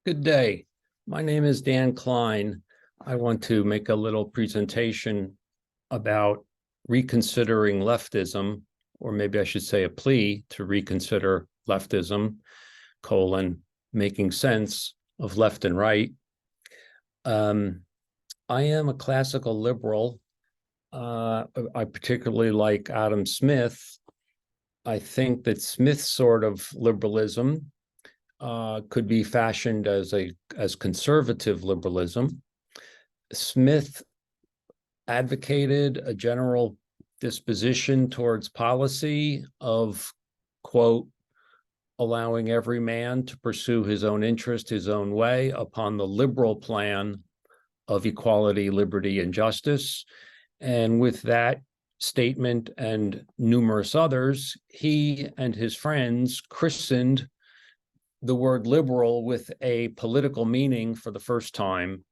Good day. My name is Dan Klein. I want to make a little presentation about reconsidering leftism, or maybe I should say a plea to reconsider leftism, making sense of left and right. I am a classical liberal. I particularly like Adam Smith. I think that Smith's sort of liberalism could be fashioned as conservative liberalism. Smith advocated a general disposition towards policy of, quote, allowing every man to pursue his own interest, his own way, upon the liberal plan of equality, liberty, and justice. And with that statement and numerous others, he and his friends christened the word liberal with a political meaning for the first time.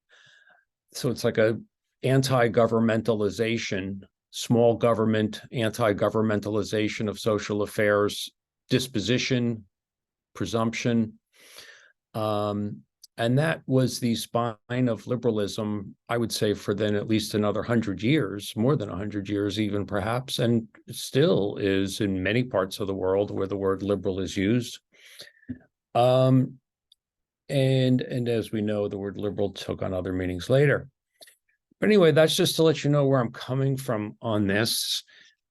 So it's like a anti-governmentalization, small government, anti-governmentalization of social affairs, disposition, presumption. And that was the spine of liberalism, I would say, for then at least another 100 years, more than 100 years even perhaps, and still is in many parts of the world where the word liberal is used. And as we know, the word liberal took on other meanings later. But anyway, that's just to let you know where I'm coming from on this.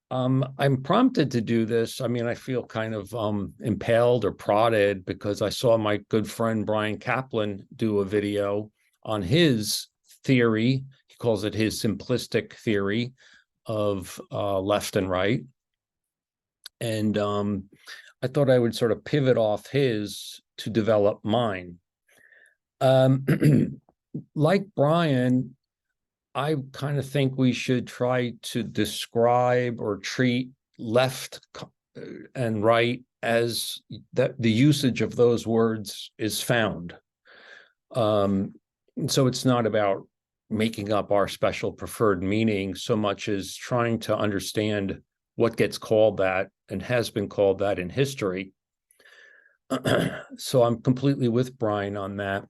I'm prompted to do this. I mean, I feel kind of impelled or prodded because I saw my good friend Brian Kaplan do a video on his theory. He calls it his simplistic theory of left and right. And I thought I would sort of pivot off his to develop mine. Like Brian, I kind of think we should try to describe or treat left and right as that the usage of those words is found. So it's not about making up our special preferred meaning so much as trying to understand what gets called that and has been called that in history. So I'm completely with Brian on that.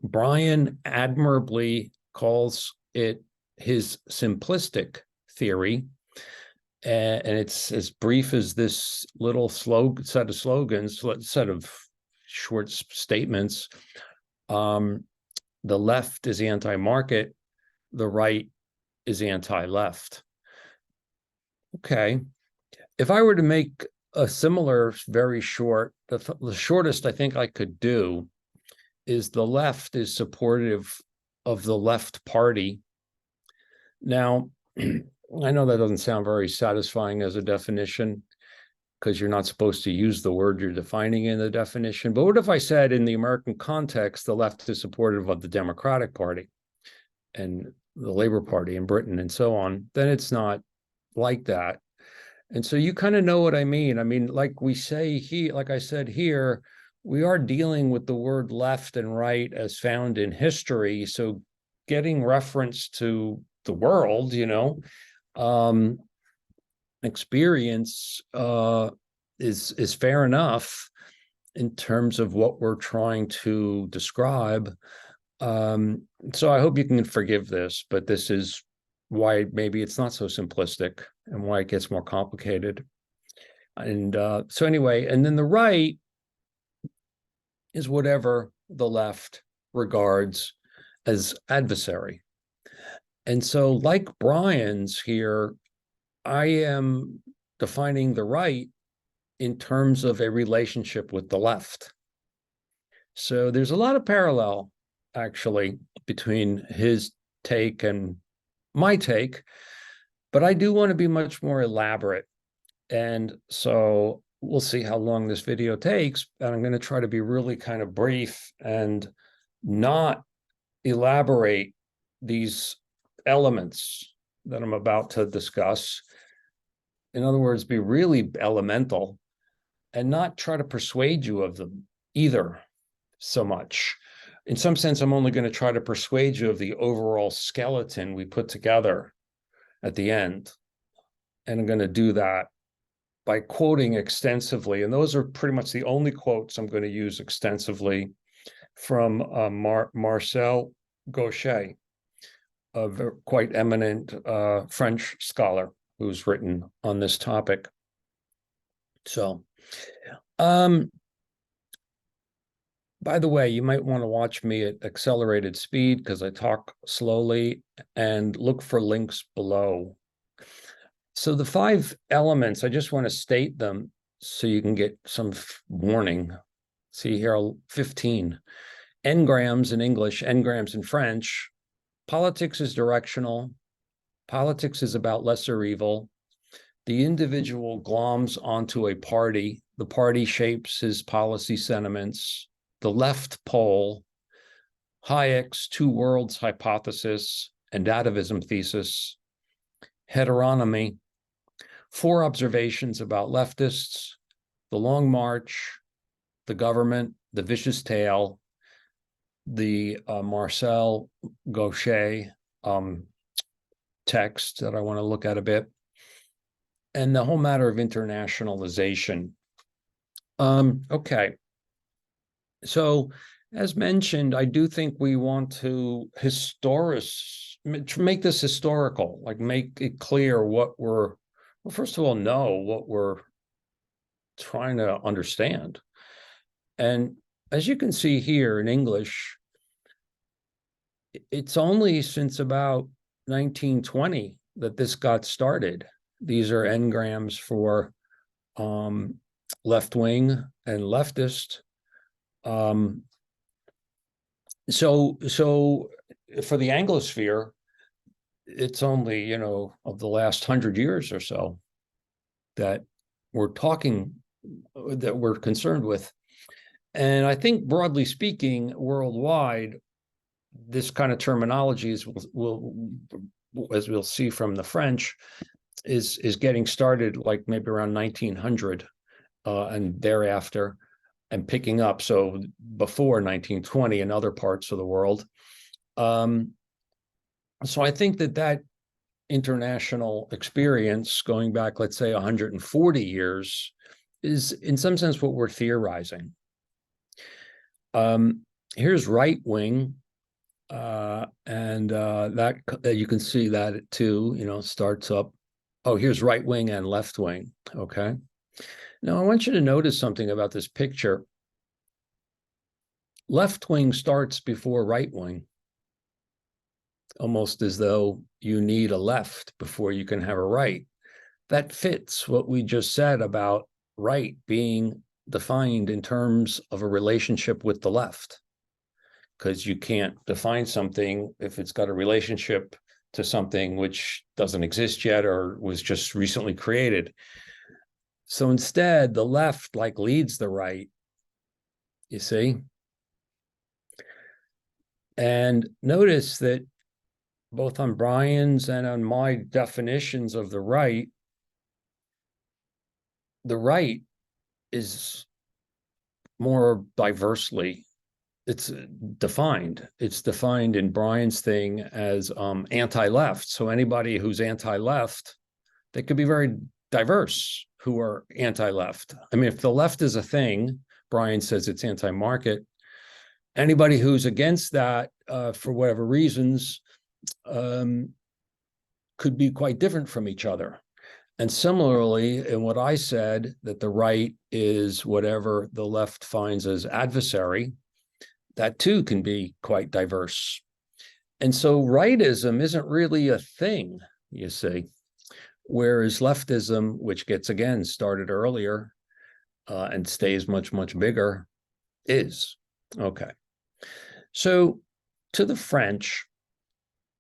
Brian admirably calls it his simplistic theory, and it's as brief as this little set of slogans, set of short statements. The left is anti-market, the right is anti-left. Okay, if I were to make a similar, very short, the shortest I think I could do is the left is supportive of the left party. Now, I know that doesn't sound very satisfying as a definition because you're not supposed to use the word you're defining in the definition. But what if I said in the American context, the left is supportive of the Democratic Party and the Labor Party in Britain and so on? Then it's not like that. And so you kind of know what I mean. I mean, like we say here, like I said here, we are dealing with the word left and right as found in history. So getting reference to the world, experience is fair enough in terms of what we're trying to describe. So I hope you can forgive this, but this is why maybe it's not so simplistic and why it gets more complicated. And so anyway, and then the right is whatever the left regards as adversary. And so like Brian's here, I am defining the right in terms of a relationship with the left. So there's a lot of parallel, actually, between his take and my take, but I do want to be much more elaborate. And so we'll see how long this video takes, and I'm going to try to be really kind of brief and not elaborate these elements that I'm about to discuss. In other words, be really elemental and not try to persuade you of them either so much. In some sense, I'm only going to try to persuade you of the overall skeleton we put together at the end. And I'm going to do that by quoting extensively. And those are pretty much the only quotes I'm going to use extensively. from Marcel Gauchet, a quite eminent French scholar who's written on this topic. So, by the way, you might want to watch me at accelerated speed because I talk slowly, and look for links below. So the 5 elements, I just want to state them so you can get some warning. See here, 15. Engrams in English, engrams in French. Politics is directional. Politics is about lesser evil. The individual gloms onto a party. The party shapes his policy sentiments. The left pole, Hayek's two worlds hypothesis and atavism thesis, heteronomy, 4 observations about leftists, the long march, the government, the vicious tail, the Marcel Gauchet text that I want to look at a bit, and the whole matter of internationalization. Okay. So, as mentioned, I do think we want to make this historical, like make it clear what we're, well, first of all, know what we're trying to understand. And as you can see here in English, it's only since about 1920 that this got started. These are engrams for left wing and leftist. So for the Anglosphere, it's only, of the last 100 years or so that we're concerned with. And I think, broadly speaking, worldwide, this kind of terminology will, as we'll see from the French, is getting started like maybe around 1900 and thereafter, and picking up. So before 1920 in other parts of the world. So I think that international experience going back, let's say 140 years, is in some sense what we're theorizing. Here's right wing, and that you can see that too, starts up. Oh, here's right wing and left wing. Okay. Now I want you to notice something about this picture. Left wing starts before right wing, almost as though you need a left before you can have a right. That fits what we just said about right being defined in terms of a relationship with the left, because you can't define something if it's got a relationship to something which doesn't exist yet or was just recently created. So instead, the left leads the right, you see? And notice that both on Brian's and on my definitions of the right is more diversely, it's defined. It's defined in Brian's thing as anti-left. So anybody who's anti-left, they could be very diverse who are anti-left. I mean, if the left is a thing, Brian says it's anti-market. Anybody who's against that for whatever reasons could be quite different from each other. And similarly, in what I said, that the right is whatever the left finds as adversary, that too can be quite diverse. And so rightism isn't really a thing, you see, whereas leftism, which gets, again, started earlier and stays much, much bigger, is. Okay. So to the French,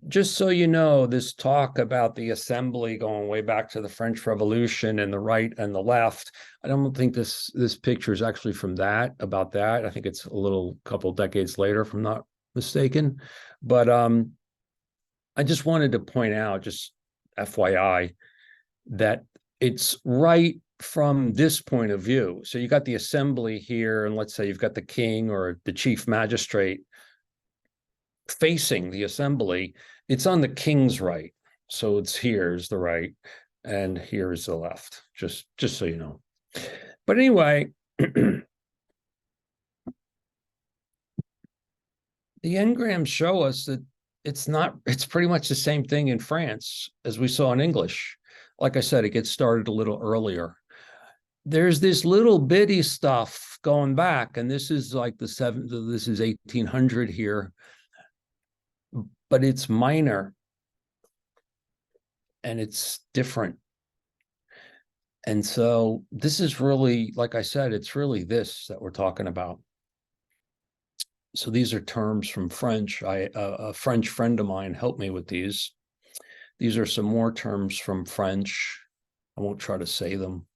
just so you know, this talk about the assembly going way back to the French Revolution and the right and the left, I don't think this picture is actually from about that. I think it's a couple decades later, if I'm not mistaken. But I just wanted to point out, just FYI, that it's right from this point of view. So you got the assembly here, and let's say you've got the king or the chief magistrate facing the assembly. It's on the king's right. So here's the right and here's the left, just so you know. But anyway, The engrams show us that it's pretty much the same thing in France as we saw in English. Like I said, it gets started a little earlier. There's this little bitty stuff going back, and this is like this is 1800 here, but it's minor and it's different. And so this is really, like I said, it's really this that we're talking about. So these are terms from French. A French friend of mine helped me with these. These are some more terms from French. I won't try to say them.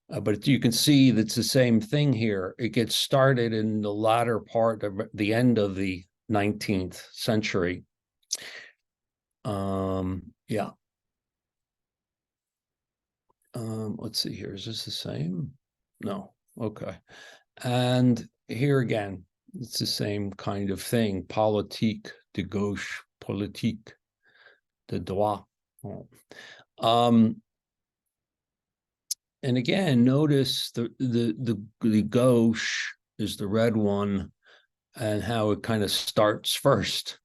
But you can see that's the same thing here. It gets started in the latter part of the end of the 19th century. Yeah. Let's see here. Is this the same? No. Okay. And here again, it's the same kind of thing. Politique de gauche, politique de droit. And again, notice the gauche is the red one, and how it kind of starts first,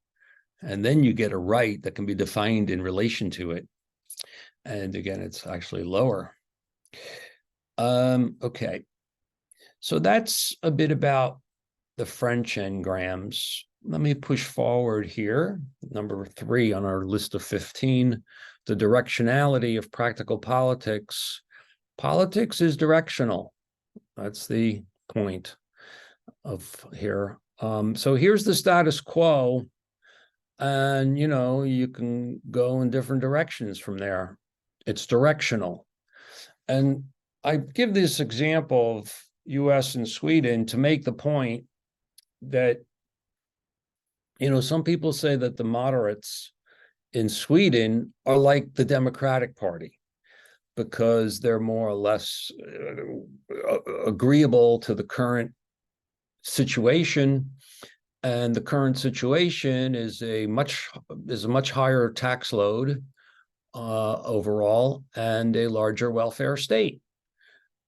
and then you get a right that can be defined in relation to it. And again, it's actually lower. Okay, so that's a bit about the French engrams. Let me push forward here. Number 3 on our list of 15, the directionality of practical politics. Politics is directional. That's the point of here. So here's the status quo, and you can go in different directions from there. It's directional. And I give this example of US and Sweden to make the point that some people say that the moderates in Sweden are like the Democratic Party, because they're more or less agreeable to the current situation. And the current situation is a much higher tax load overall, and a larger welfare state.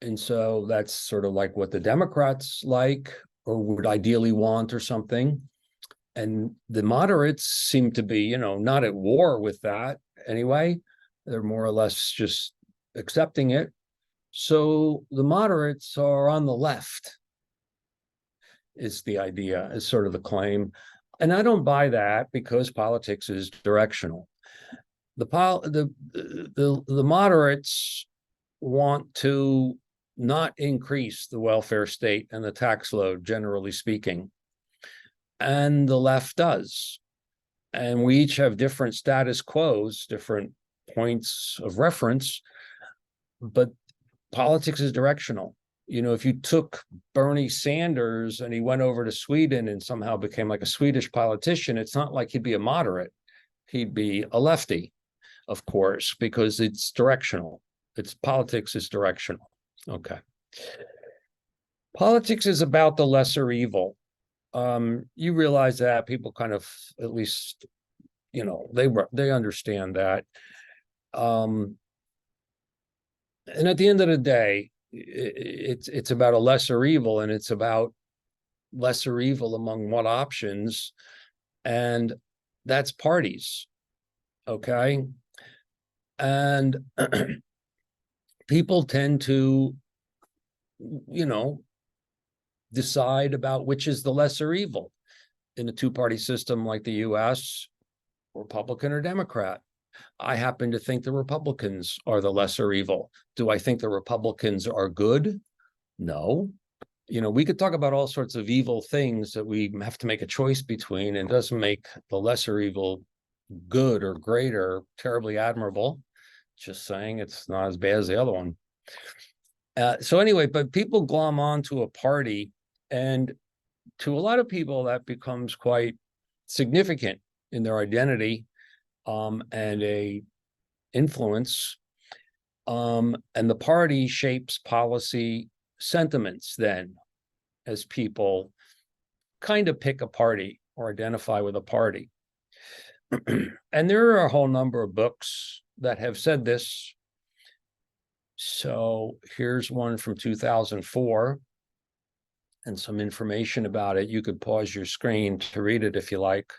And so that's sort of like what the Democrats like, or would ideally want, or something. And the moderates seem to be, not at war with that anyway. They're more or less just accepting it. So the moderates are on the left, is the idea, is sort of the claim. And I don't buy that, because politics is directional. The moderates want to not increase the welfare state and the tax load, generally speaking, and the left does. And we each have different status quos, different points of reference, but politics is directional. If you took Bernie Sanders and he went over to Sweden and somehow became like a Swedish politician, it's not like he'd be a moderate. He'd be a lefty, of course, because it's directional. Politics is directional. Okay. Politics is about the lesser evil. You realize that people kind of, at least, they understand that. And at the end of the day, it's about a lesser evil, and it's about lesser evil among what options, and that's parties. Okay. And people tend to, decide about which is the lesser evil in a two-party system like the US, Republican or Democrat. I happen to think the Republicans are the lesser evil. Do I think the Republicans are good? No. We could talk about all sorts of evil things that we have to make a choice between, and it doesn't make the lesser evil good or great or terribly admirable. Just saying it's not as bad as the other one. So anyway, but people glom onto a party, and to a lot of people that becomes quite significant in their identity, and a influence, and the party shapes policy sentiments then, as people kind of pick a party or identify with a party. And there are a whole number of books that have said this. So here's one from 2004. and some information about it. You could pause your screen to read it if you like.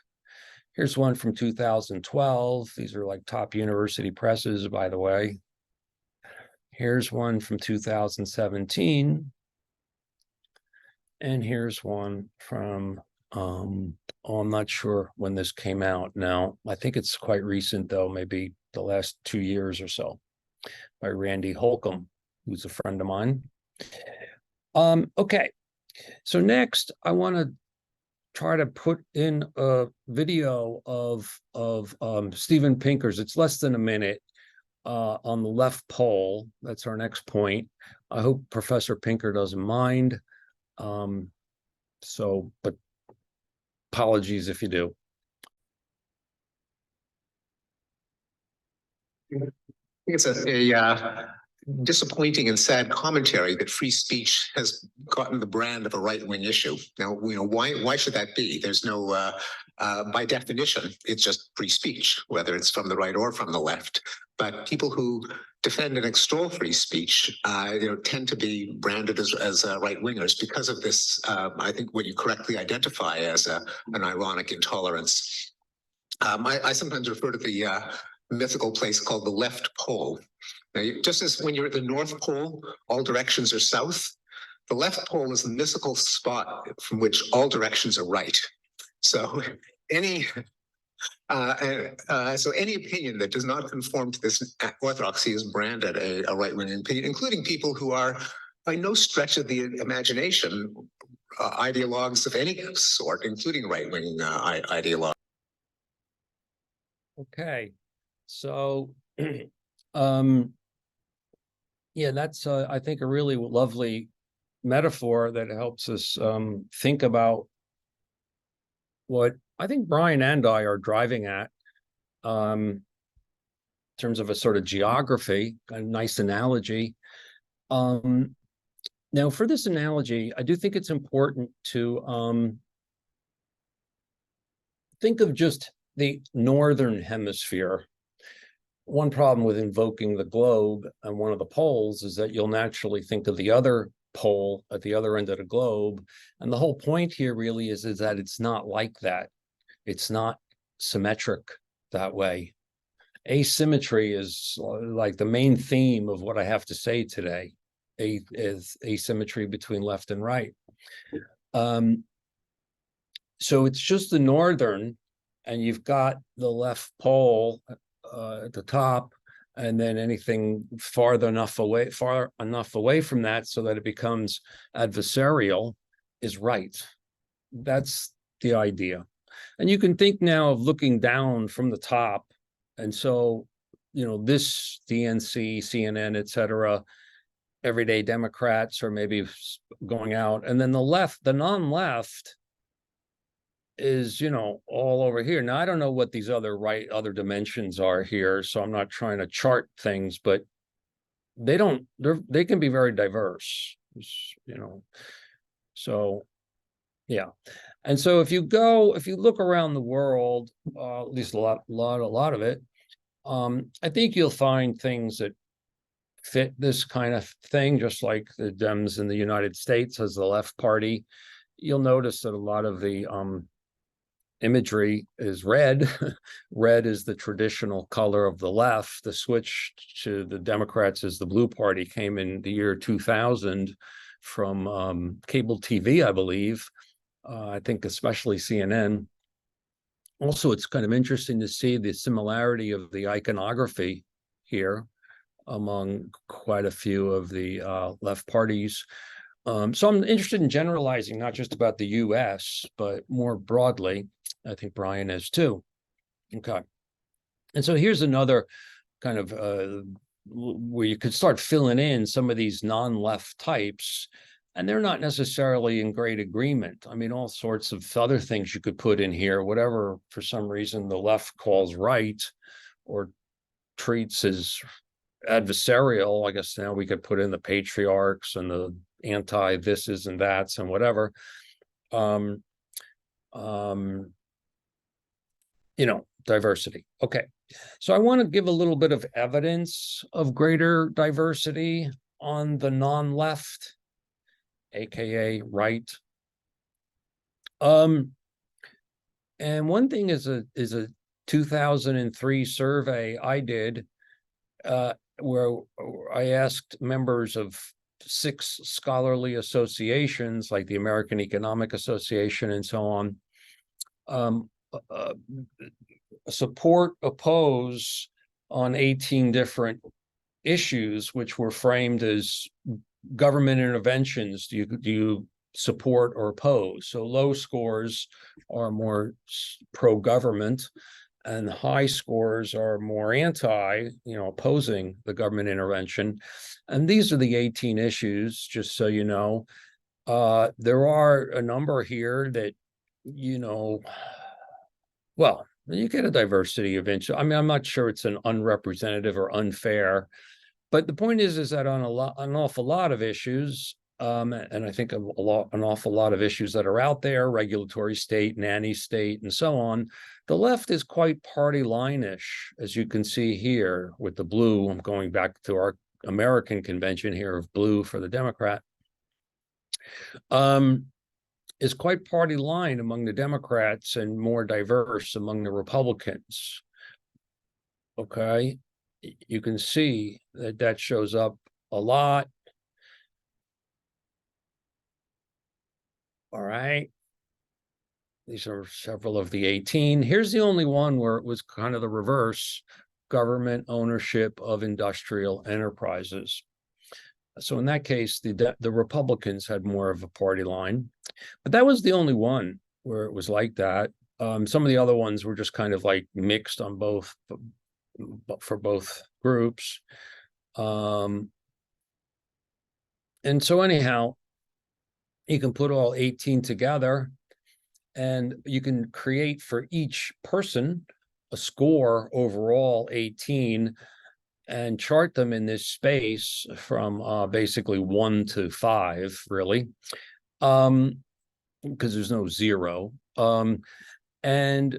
Here's one from 2012. These are like top university presses, by the way. Here's one from 2017. And here's one from, I'm not sure when this came out now. I think it's quite recent, though, maybe the last 2 years or so, by Randy Holcomb, who's a friend of mine. Okay, so next I want to try to put in a video of Steven Pinker's. It's less than a minute, on the left pole. That's our next point. I hope Professor Pinker doesn't mind. But apologies if you do. I think it's a disappointing and sad commentary that free speech has gotten the brand of a right-wing issue. Now, why should that be? There's no, by definition, it's just free speech, whether it's from the right or from the left. But people who defend and extol free speech, tend to be branded as right-wingers because of this. I think what you correctly identify as an ironic intolerance. I sometimes refer to the mythical place called the left pole. Now, just as when you're at the North Pole, all directions are south, the left pole is the mythical spot from which all directions are right. So any opinion that does not conform to this orthodoxy is branded a right-wing opinion, including people who are, by no stretch of the imagination, ideologues of any sort, including right-wing ideologues. Okay, so yeah, that's I think a really lovely metaphor that helps us think about what I think Brian and I are driving at, in terms of a sort of geography, a nice analogy. Now, for this analogy, I do think it's important to think of just the northern hemisphere. One problem with invoking the globe and one of the poles is that you'll naturally think of the other pole at the other end of the globe. And the whole point here really is that it's not like that. It's not symmetric that way. Asymmetry is like the main theme of what I have to say today. Is asymmetry between left and right. So it's just the northern, and you've got the left pole at the top, and then anything far enough away from that so that it becomes adversarial is right. That's the idea. And you can think now of looking down from the top. And so, this DNC, CNN, et cetera, everyday Democrats are maybe going out. And then the left, the non-left, is all over here. Now I don't know what these other dimensions are here, so I'm not trying to chart things, but they can be very diverse, so yeah. And so if you look around the world, at least a lot of it, I think you'll find things that fit this kind of thing, just like the Dems in the United States as the left party. You'll notice that a lot of the imagery is red. Red is the traditional color of the left. The switch to the Democrats as the blue party came in the year 2000 from cable TV, I believe. I think especially CNN. Also, it's kind of interesting to see the similarity of the iconography here among quite a few of the left parties. So I'm interested in generalizing, not just about the US, but more broadly. I think Brian is too. Okay. And so here's another kind of where you could start filling in some of these non-left types, and they're not necessarily in great agreement. I mean, all sorts of other things you could put in here, whatever for some reason the left calls right or treats as adversarial. I guess now we could put in the patriarchs and the anti-thises and that's and whatever. Diversity. Okay. So I want to give a little bit of evidence of greater diversity on the non-left. aka right. And one thing is a 2003 survey I did, where I asked members of 6 scholarly associations like the American Economic Association and so on, support, oppose on 18 different issues, which were framed as government interventions. Do you support or oppose? So low scores are more pro-government, and high scores are more anti, opposing the government intervention. And these are the 18 issues, just so you know. There are a number here that, well, you get a diversity of interest. I mean, I'm not sure it's an unrepresentative or unfair, but the point is that on an awful lot of issues, and I think an awful lot of issues that are out there, regulatory state, nanny state, and so on, the left is quite party line-ish, as you can see here with the blue. I'm going back to our American convention here of blue for the Democrat. Is quite party line among the Democrats and more diverse among the Republicans. Okay, you can see that shows up a lot. All right. These are several of the 18. Here's the only one where it was kind of the reverse: government ownership of industrial enterprises. So in that case, the Republicans had more of a party line, but that was the only one where it was like that. Some of the other ones were just kind of like mixed on both, for both groups. And so anyhow, you can put all 18 together, and you can create for each person a score overall 18, and chart them in this space from basically 1 to 5, really, because there's no 0. And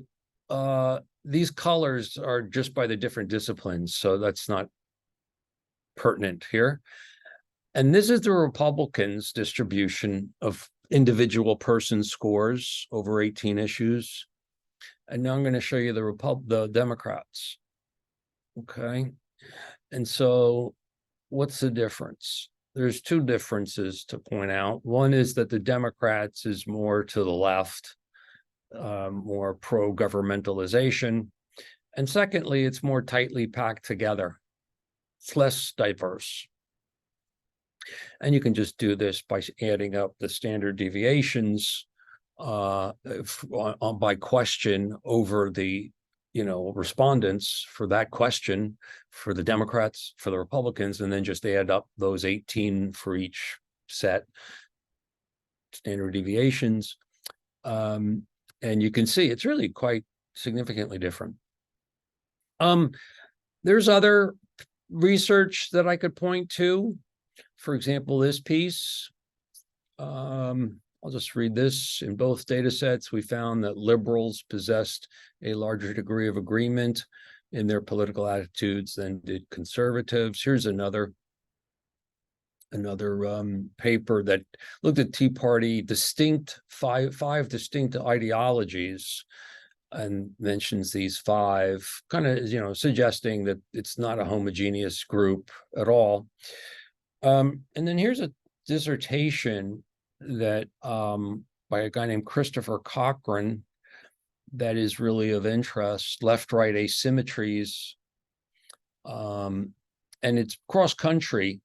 these colors are just by the different disciplines, so that's not pertinent here. And this is the Republicans' distribution of individual person scores over 18 issues. And now I'm going to show you the Democrats. Okay. And so what's the difference? There's 2 differences to point out. One is that the Democrats is more to the left, more pro-governmentalization. And secondly, it's more tightly packed together. It's less diverse. And you can just do this by adding up the standard deviations by question over the respondents for that question, for the Democrats, for the Republicans, and then just add up those 18 for each set, standard deviations. And you can see it's really quite significantly different. There's other research that I could point to. For example, this piece, I'll just read this. In both data sets, we found that liberals possessed a larger degree of agreement in their political attitudes than did conservatives. Here's another paper that looked at Tea Party five distinct ideologies, and mentions these 5, kind of suggesting that it's not a homogeneous group at all. And then here's a dissertation that by a guy named Christopher Cochran that is really of interest: left-right asymmetries, and it's cross-country.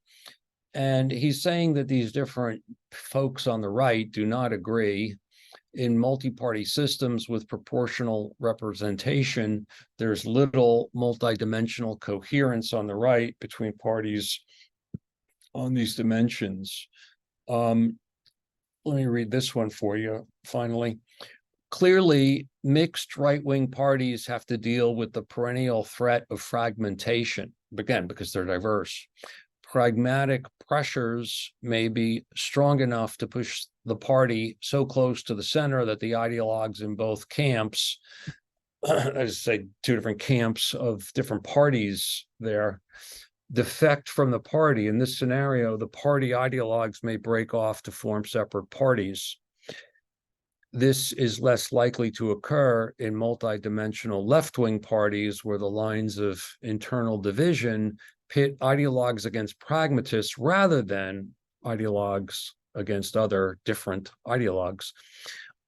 And he's saying that these different folks on the right do not agree. In multi-party systems with proportional representation, there's little multidimensional coherence on the right between parties on these dimensions. Let me read this one for you, finally. Clearly, mixed right-wing parties have to deal with the perennial threat of fragmentation, again, because they're diverse. Pragmatic pressures may be strong enough to push the party so close to the center that the ideologues in both camps, I just say 2 different camps of different parties there, defect from the party. In this scenario, the party ideologues may break off to form separate parties. This is less likely to occur in multidimensional left-wing parties where the lines of internal division pit ideologues against pragmatists rather than ideologues against other different ideologues.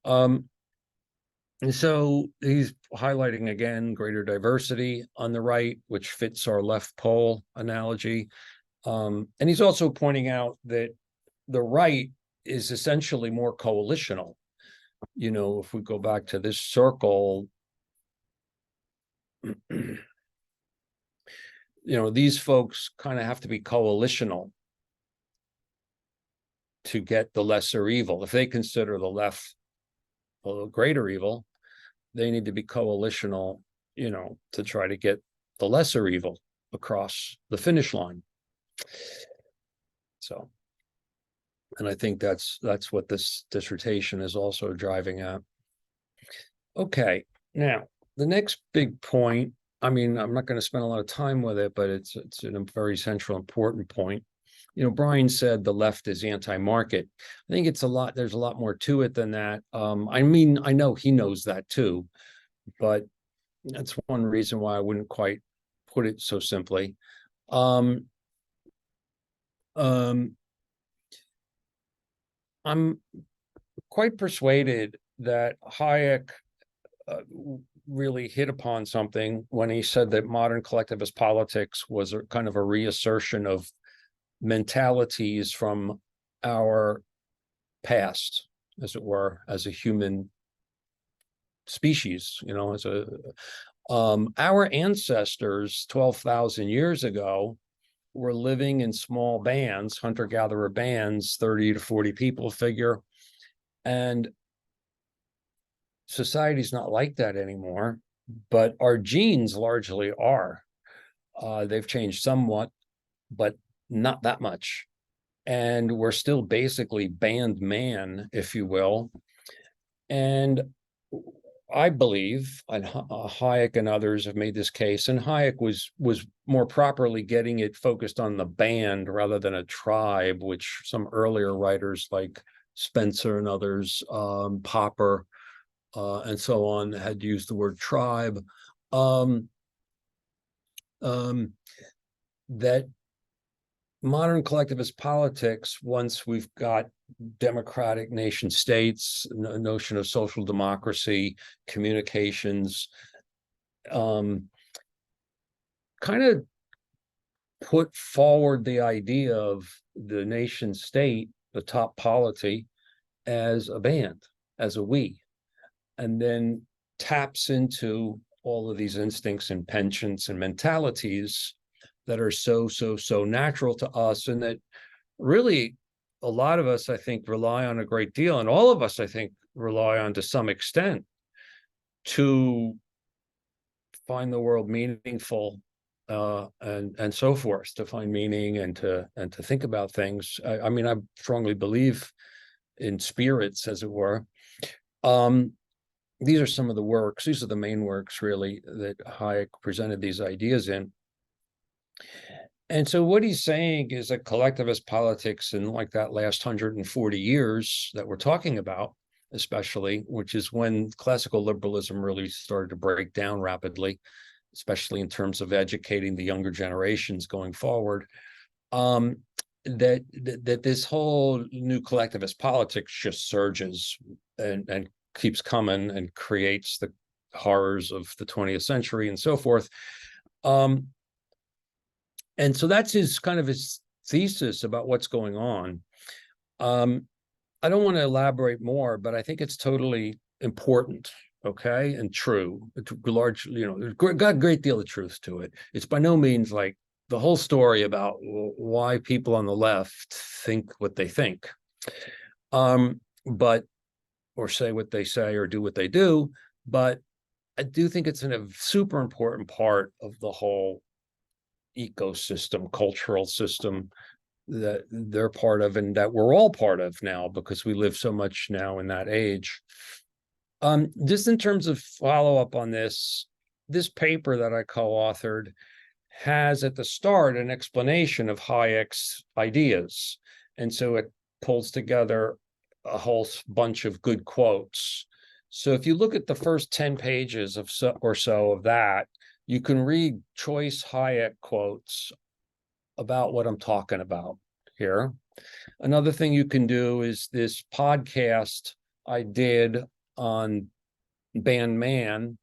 And so he's highlighting again greater diversity on the right, which fits our left pole analogy. And he's also pointing out that the right is essentially more coalitional. You know, if we go back to this circle, you know, these folks kind of have to be coalitional to get the lesser evil. If they consider the left a greater evil, they need to be coalitional, you know, to try to get the lesser evil across the finish line. So, and I think that's what this dissertation is also driving at. Okay, now the next big point, I mean, I'm not going to spend a lot of time with it, but it's a very central, important point. You know, Brian said the left is anti-market. I think it's a lot, there's a lot more to it than that. I mean, I know he knows that too, but that's one reason why I wouldn't quite put it so simply. I'm quite persuaded that Hayek really hit upon something when he said that modern collectivist politics was a kind of a reassertion of mentalities from our past, as it were, as a human species, you know, as a our ancestors 12,000 years ago were living in small bands, hunter-gatherer bands, 30 to 40 people figure, and society's not like that anymore, but our genes largely are. They've changed somewhat, but not that much. And we're still basically band man, if you will. And I believe, and Hayek and others have made this case, and Hayek was more properly getting it focused on the band rather than a tribe, which some earlier writers like Spencer and others, Popper, and so on, had used the word tribe. That modern collectivist politics, once we've got democratic nation states, a notion of social democracy, communications, kind of put forward the idea of the nation state, the top polity, as a band, as a we, and then taps into all of these instincts and penchants and mentalities that are so natural to us, and that really a lot of us, I think, rely on a great deal, and all of us, I think, rely on to some extent to find the world meaningful, and so forth, to find meaning and to think about things. I mean, I strongly believe in spirits, as it were. These are some of the works, these are the main works really that Hayek presented these ideas in. And so what he's saying is that collectivist politics in like that last 140 years that we're talking about, especially, which is when classical liberalism really started to break down rapidly, especially in terms of educating the younger generations going forward, that this whole new collectivist politics just surges and keeps coming and creates the horrors of the 20th century and so forth. And so that's his kind of his thesis about what's going on. I don't want to elaborate more, but I think it's totally important, okay, and true. It's large, you know, got a great deal of truth to it. It's by no means like the whole story about why people on the left think what they think, but or say what they say or do what they do. But I do think it's a super important part of the whole ecosystem, cultural system that they're part of and that we're all part of now, because we live so much now in that age. Just in terms of follow up on this paper that I co-authored has at the start an explanation of Hayek's ideas. And so it pulls together a whole bunch of good quotes. So if you look at the first 10 pages of or so of that, you can read choice Hayek quotes about what I'm talking about here. Another thing you can do is this podcast I did on Band Man.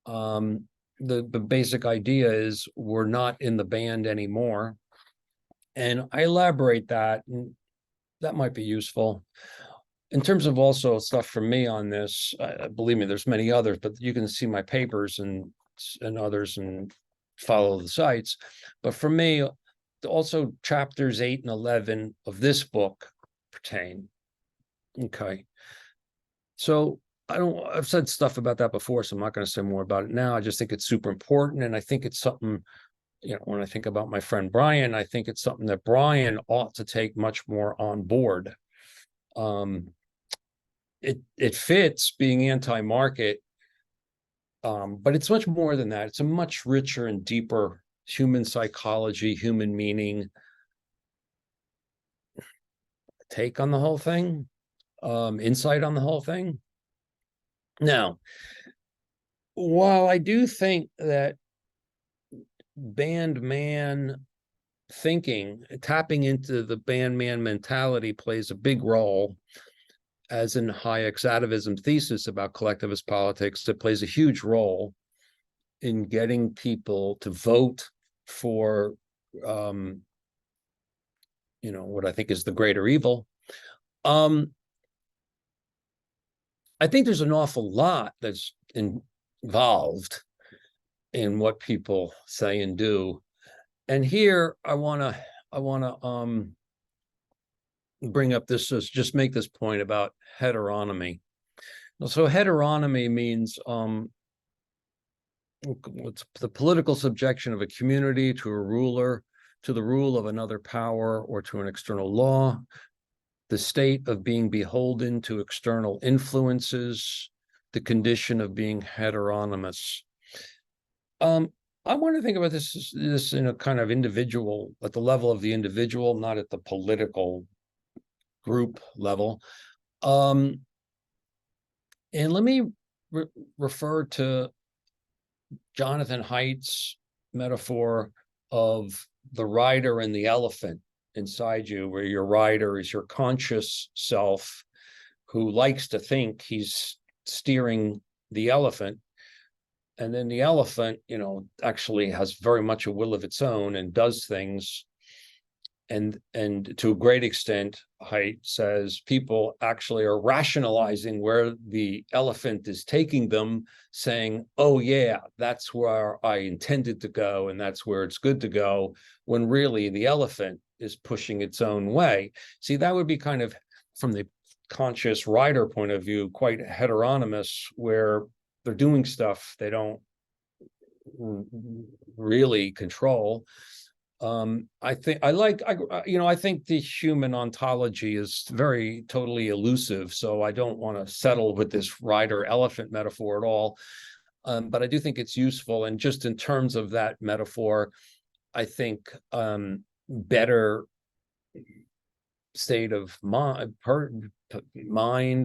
The basic idea is we're not in the band anymore. And I elaborate that, and that might be useful. In terms of also stuff from me on this, believe me, there's many others, but you can see my papers and others and follow the sites. But for me, also chapters 8 and 11 of this book pertain. Okay. So I've said stuff about that before, so I'm not going to say more about it now. I just think it's super important. And I think it's something, when I think about my friend Brian, I think it's something that Brian ought to take much more on board. It fits being anti-market, but it's much more than that. It's a much richer and deeper human psychology, human meaning take on the whole thing, insight on the whole thing. Now, while I do think that band man thinking, tapping into the band man mentality plays a big role, as in Hayek's atavism thesis about collectivist politics, it plays a huge role in getting people to vote for, what I think is the greater evil. I think there's an awful lot that's involved in what people say and do. And here I want to bring up this, just make this point about heteronomy. So heteronomy means what's the political subjection of a community to a ruler, to the rule of another power, or to an external law, the state of being beholden to external influences, the condition of being heteronymous. I want to think about this in a kind of individual, at the level of the individual, not at the political group level. And let me refer to Jonathan Haidt's metaphor of the rider and the elephant inside you, where your rider is your conscious self who likes to think he's steering the elephant. And then the elephant, actually has very much a will of its own and does things. And to a great extent, Haidt says people actually are rationalizing where the elephant is taking them, saying, oh yeah, that's where I intended to go and that's where it's good to go, when really the elephant is pushing its own way. See, that would be kind of, from the conscious rider point of view, quite heteronymous, where they're doing stuff they don't really control. I think the human ontology is totally elusive, so I don't want to settle with this rider elephant metaphor at all. But I do think it's useful, and just in terms of that metaphor, I think better state of mind,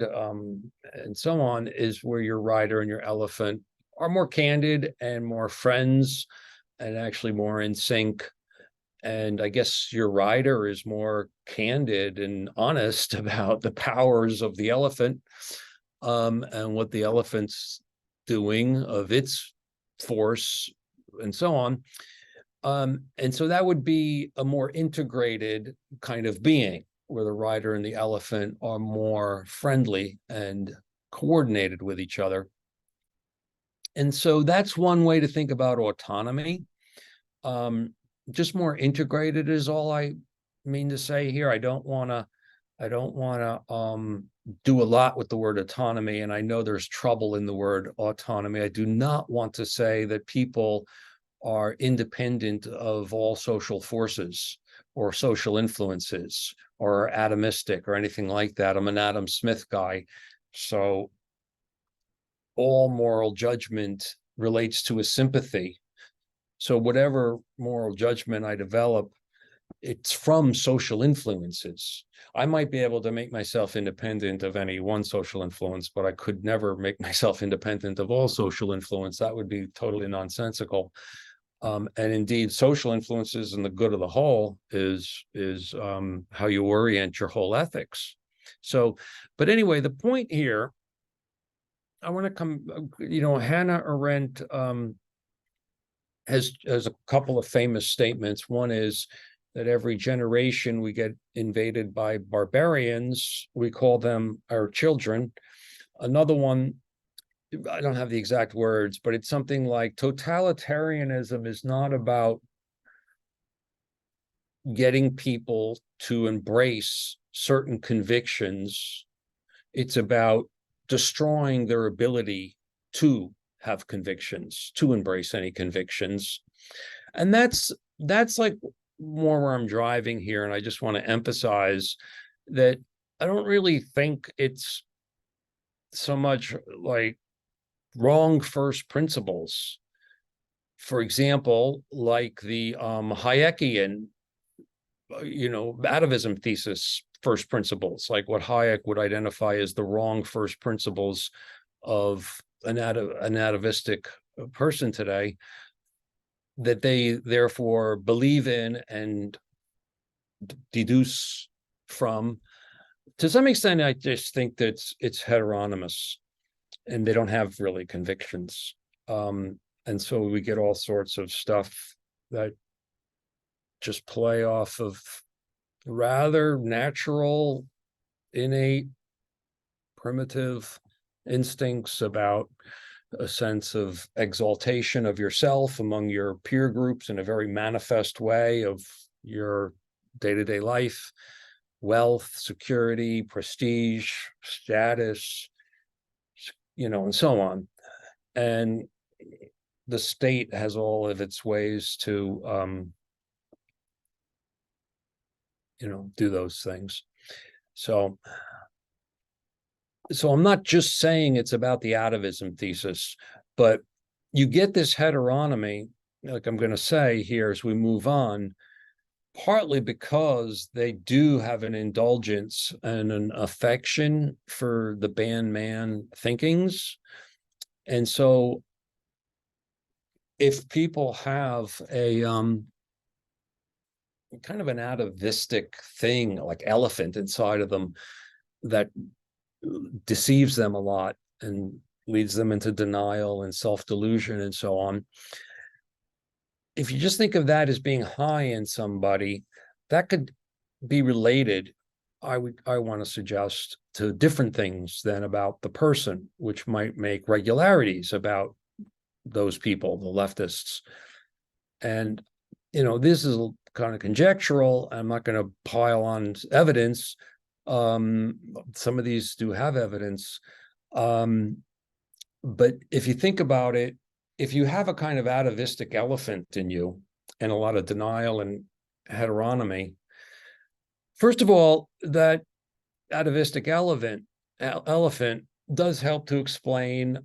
and so on, is where your rider and your elephant are more candid and more friends, and actually more in sync. And I guess your rider is more candid and honest about the powers of the elephant, and what the elephant's doing, of its force, and so on. And so that would be a more integrated kind of being, where the rider and the elephant are more friendly and coordinated with each other. And so that's one way to think about autonomy. Just more integrated is all I mean to say here. I don't want to do a lot with the word autonomy, and I know there's trouble in the word autonomy. I do not want to say that people are independent of all social forces or social influences or atomistic or anything like that. I'm an Adam Smith guy, so all moral judgment relates to a sympathy. So whatever moral judgment I develop, it's from social influences. I might be able to make myself independent of any one social influence, but I could never make myself independent of all social influence. That would be totally nonsensical. And indeed, social influences and the good of the whole is how you orient your whole ethics. So, but anyway, the point here, I want to come, Hannah Arendt has a couple of famous statements. One is that every generation we get invaded by barbarians, we call them our children. Another one, I don't have the exact words, but it's something like totalitarianism is not about getting people to embrace certain convictions. It's about destroying their ability to have convictions, to embrace any convictions. And that's like more where I'm driving here. And I just want to emphasize that I don't really think it's so much like wrong first principles. For example, like the Hayekian, atavism thesis first principles, like what Hayek would identify as the wrong first principles of an atavistic person today, that they therefore believe in and deduce from. To some extent, I just think that it's heteronymous and they don't have really convictions. And so we get all sorts of stuff that just play off of rather natural, innate, primitive instincts about a sense of exaltation of yourself among your peer groups in a very manifest way of your day-to-day life, wealth, security, prestige, status, and so on. And the state has all of its ways to do those things. So I'm not just saying it's about the atavism thesis, but you get this heteronomy, like I'm going to say here as we move on, partly because they do have an indulgence and an affection for the bandman thinkings. And so if people have a kind of an atavistic thing, like elephant inside of them, that deceives them a lot and leads them into denial and self-delusion and so on. If you just think of that as being high in somebody, that could be related, I want to suggest, to different things than about the person, which might make regularities about those people, the leftists. And, this is kind of conjectural. I'm not going to pile on evidence. Some of these do have evidence. But if you think about it, if you have a kind of atavistic elephant in you and a lot of denial and heteronomy, first of all, that atavistic elephant does help to explain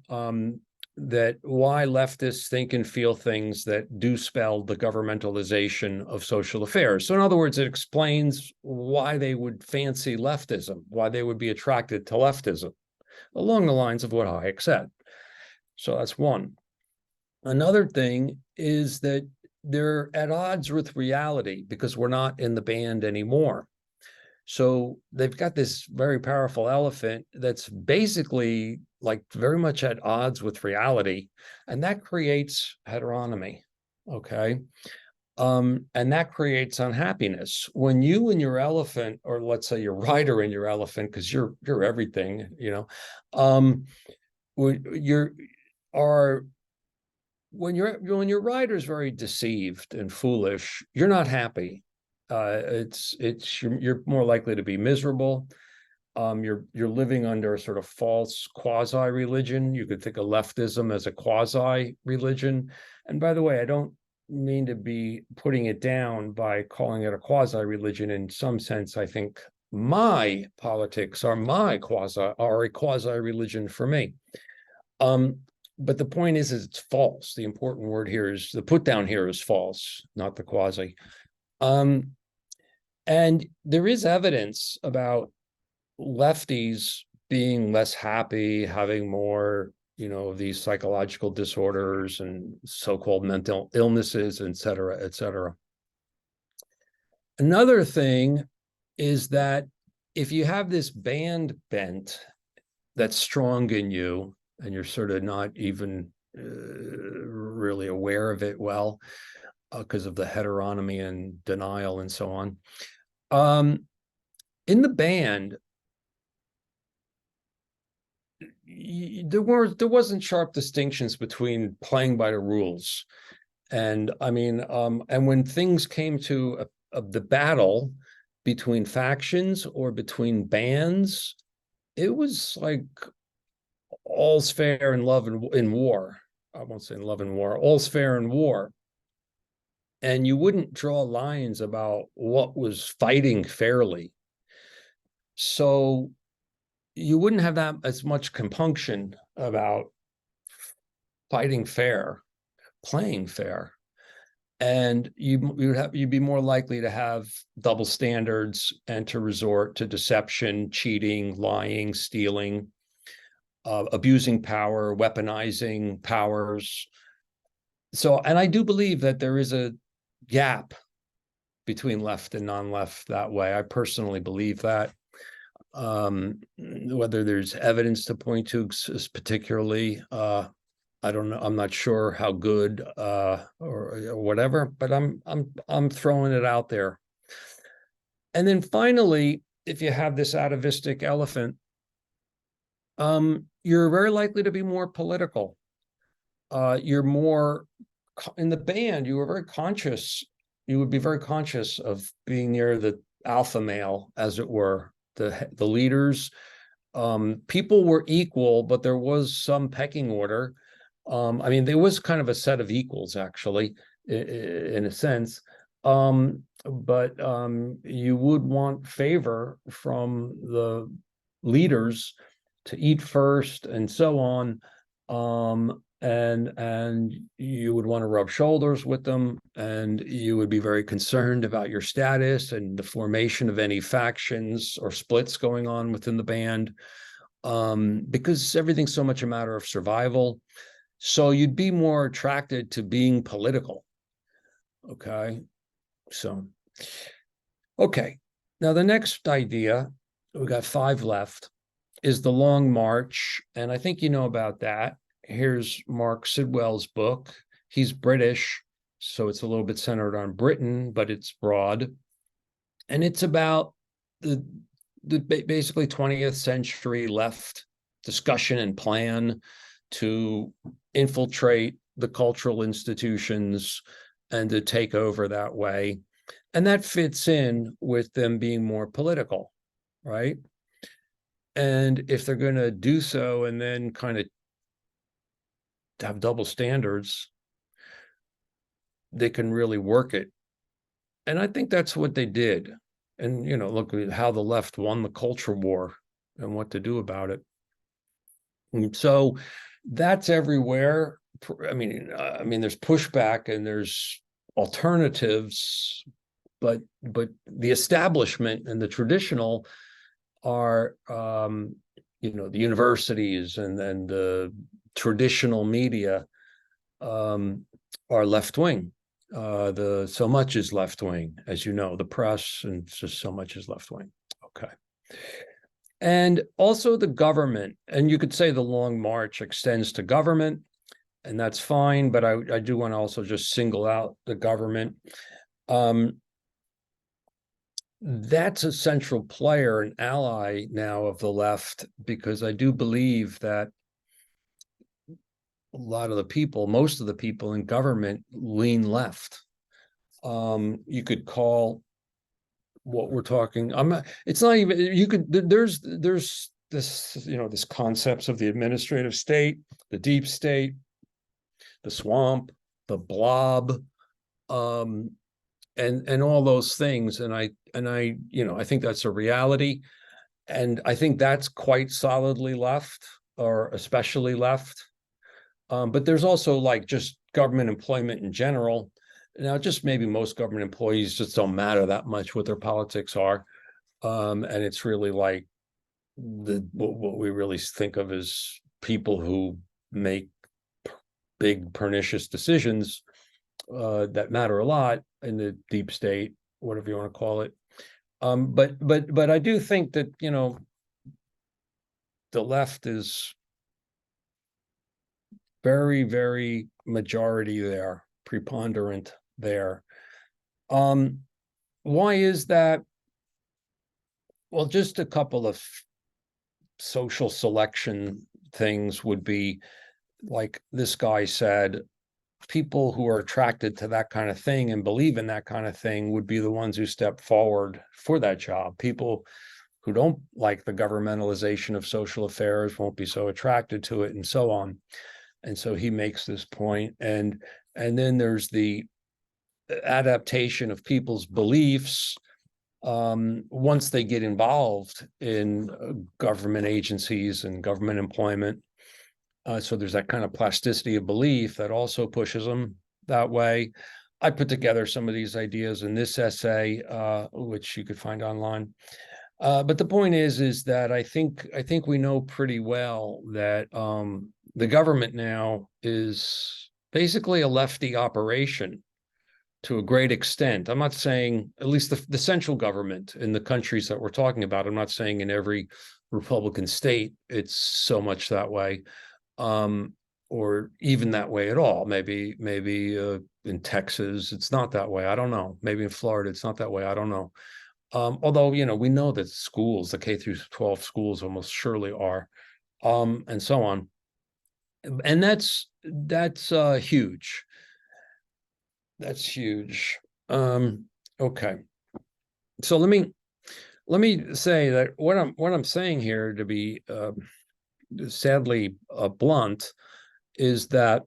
that why leftists think and feel things that do spell the governmentalization of social affairs. So in other words, it explains why they would fancy leftism, why they would be attracted to leftism, along the lines of what Hayek said. So that's one. Another thing is that they're at odds with reality because we're not in the band anymore. So they've got this very powerful elephant that's basically like very much at odds with reality, and that creates heteronomy. Okay. And that creates unhappiness. When you and your elephant, or let's say your rider and your elephant, because you're everything, when your rider's very deceived and foolish, you're not happy. You're more likely to be miserable. You're living under a sort of false quasi-religion. You could think of leftism as a quasi-religion. And by the way, I don't mean to be putting it down by calling it a quasi-religion. In some sense, I think my politics are a quasi-religion for me. but the point is it's false. The important word here is the put down here is false, not the quasi. And there is evidence about lefties being less happy, having more, of these psychological disorders and so-called mental illnesses, et cetera, et cetera. Another thing is that if you have this band bent that's strong in you, and you're sort of not even really aware of it well, because of the heteronomy and denial and so on. In the band, there wasn't sharp distinctions between playing by the rules, and and when things came to the battle between factions or between bands, it was like all's fair in love and in war. I won't say in love and war. All's fair in war. And you wouldn't draw lines about what was fighting fairly. So you wouldn't have that as much compunction about fighting fair, playing fair. And you'd be more likely to have double standards and to resort to deception, cheating, lying, stealing, abusing power, weaponizing powers. So, and I do believe that there is a gap between left and non-left that way. I personally believe that. Whether there's evidence to point to particularly, I don't know. I'm not sure how good or whatever, but I'm throwing it out there. And then finally, if you have this atavistic elephant, you're very likely to be more political. You're more in the band. You were very conscious. You would be very conscious of being near the alpha male, as it were, the leaders. People were equal, but there was some pecking order. There was kind of a set of equals, actually, in a sense. But you would want favor from the leaders to eat first and so on. And you would want to rub shoulders with them, and you would be very concerned about your status and the formation of any factions or splits going on within the band, because everything's so much a matter of survival. So you'd be more attracted to being political. Okay. So, okay. Now the next idea, we got 5 left, is the Long March. And I think you know about that. Here's Mark Sidwell's book. He's British, so it's a little bit centered on Britain, but it's broad. And it's about the basically 20th century left discussion and plan to infiltrate the cultural institutions and to take over that way. And that fits in with them being more political, right? And if they're going to do so and then kind of have double standards, they can really work it. And I think that's what they did. And, look at how the left won the culture war and what to do about it. And so that's everywhere. There's pushback and there's alternatives, but the establishment and the traditional are, the universities and then the traditional media are left wing. So much is left wing, as you know, the press, and just so much is left wing. Okay. And also the government, and you could say the Long March extends to government, and that's fine, but I do want to also just single out the government. That's a central player, an ally now of the left, because I do believe that a lot of the people, most of the people in government lean left. You could call what we're talking, it's not even, you could, there's this, this concepts of the administrative state, the deep state, the swamp, the blob, and all those things. And I think that's a reality. And I think that's quite solidly left, or especially left. But there's also like just government employment in general. Now, just maybe most government employees just don't matter that much what their politics are. And it's really like what we really think of as people who make big pernicious decisions that matter a lot in the deep state, whatever you want to call it. But I do think that, you know, the left is very, very majority there, preponderant there. Why is that? Well, just a couple of social selection things would be like this guy said, people who are attracted to that kind of thing and believe in that kind of thing would be the ones who step forward for that job. People who don't like the governmentalization of social affairs won't be so attracted to it, and so on. And so he makes this point. And then there's the adaptation of people's beliefs once they get involved in government agencies and government employment. So there's that kind of plasticity of belief that also pushes them that way. I put together some of these ideas in this essay, which you could find online. But the point is that I think we know pretty well that the government now is basically a lefty operation to a great extent. I'm not saying, at least the central government in the countries that we're talking about, I'm not saying in every Republican state it's so much that way, or even that way at all. Maybe in Texas it's not that way. I don't know. Maybe in Florida it's not that way. I don't know. Although, you know, we know that schools, the K through 12 schools almost surely are, and so on. And that's huge. That's huge. Okay. So let me say that what I'm saying here, to be sadly blunt, is that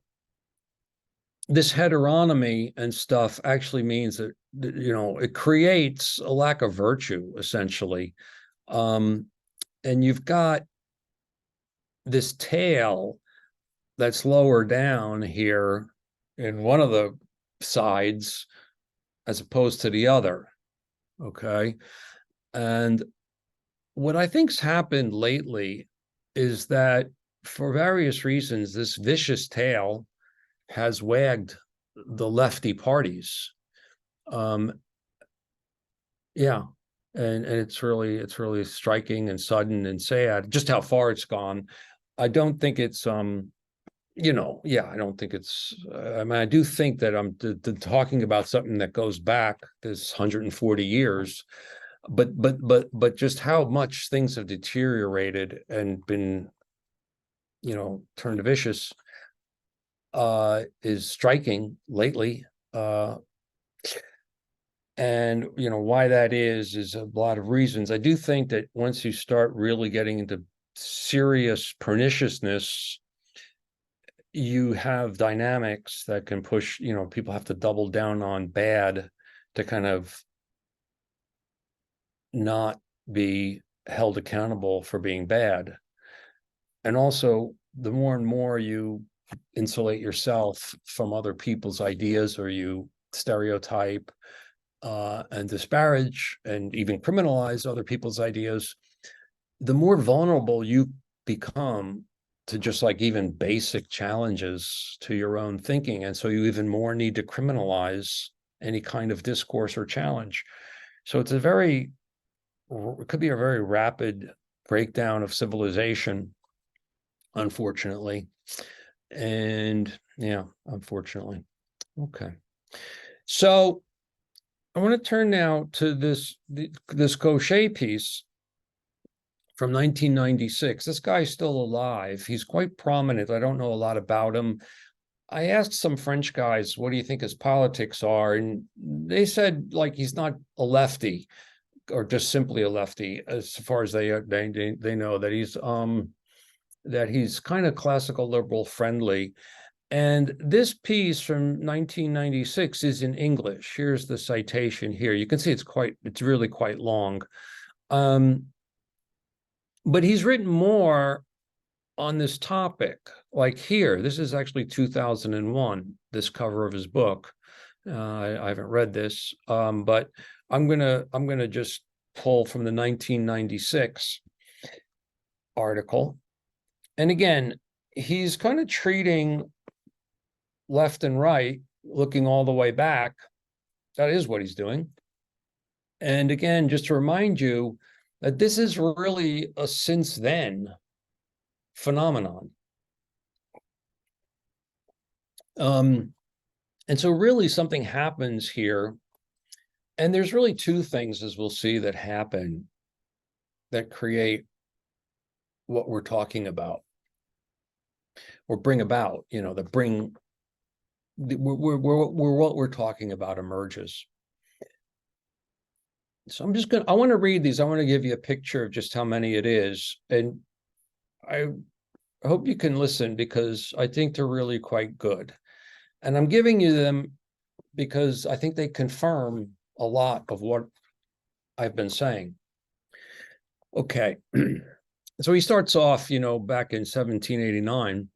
this heteronomy and stuff actually means that, you know, it creates a lack of virtue, essentially. And you've got this tail that's lower down here in one of the sides as opposed to the other. Okay. And what I think's happened lately is that for various reasons, this vicious tail has wagged the lefty parties. Yeah. And it's really striking and sudden and sad just how far it's gone. I don't think it's you know, yeah, I don't think it's I mean, I do think that I'm talking about something that goes back this 140 years, but just how much things have deteriorated and been, you know, turned vicious is striking lately. And you know why that is a lot of reasons. I do think that once you start really getting into serious perniciousness, you have dynamics that can push, you know, people have to double down on bad to kind of not be held accountable for being bad. And also, the more and more you insulate yourself from other people's ideas, or you stereotype and disparage and even criminalize other people's ideas, the more vulnerable you become to just like even basic challenges to your own thinking. And so you even more need to criminalize any kind of discourse or challenge. So it could be a very rapid breakdown of civilization, unfortunately. And yeah, unfortunately. Okay. So I want to turn now to this Gaucher piece from 1996. This guy's still alive. He's quite prominent. I don't know a lot about him. I asked some French guys, what do you think his politics are? And they said, like, he's not a lefty or just simply a lefty, as far as they know, that he's kind of classical liberal friendly. And this piece from 1996 is in English. Here's the citation here. You can see it's really quite long. But he's written more on this topic. Like here, this is actually 2001, this cover of his book. I haven't read this, but I'm gonna just pull from the 1996 article. And again, he's kind of treating left and right, looking all the way back. That is what he's doing. And again, just to remind you that this is really a since then phenomenon. And so really something happens here. And there's really two things, as we'll see, that happen that create what we're talking about, or bring about, that bring what we're talking about emerges. So I want to read these. I want to give you a picture of just how many it is. And I hope you can listen, because I think they're really quite good. And I'm giving you them because I think they confirm a lot of what I've been saying. Okay. So he starts off, back in 1789.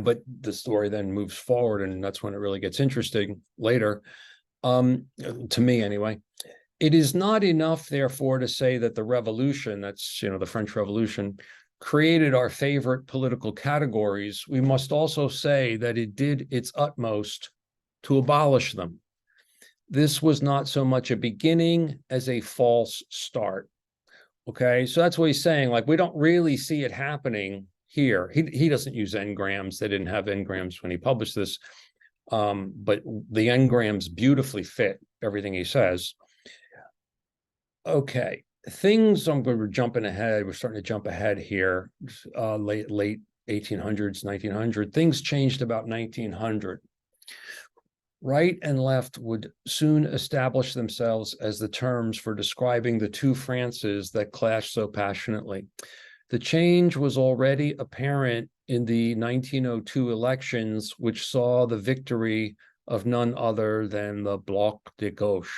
But the story then moves forward, and that's when it really gets interesting later, to me anyway. It is not enough, therefore, to say that the revolution, that's, the French Revolution, created our favorite political categories. We must also say that it did its utmost to abolish them. This was not so much a beginning as a false start. Okay, so that's what he's saying. Like, we don't really see it happening here. He doesn't use engrams. They didn't have engrams when he published this. But the engrams beautifully fit everything he says. Okay, we're jumping ahead. We're starting to jump ahead here. Late 1800s, 1900. Things changed about 1900. Right and left would soon establish themselves as the terms for describing the two Frances that clashed so passionately. The change was already apparent in the 1902 elections, which saw the victory of none other than the Bloc de Gauche.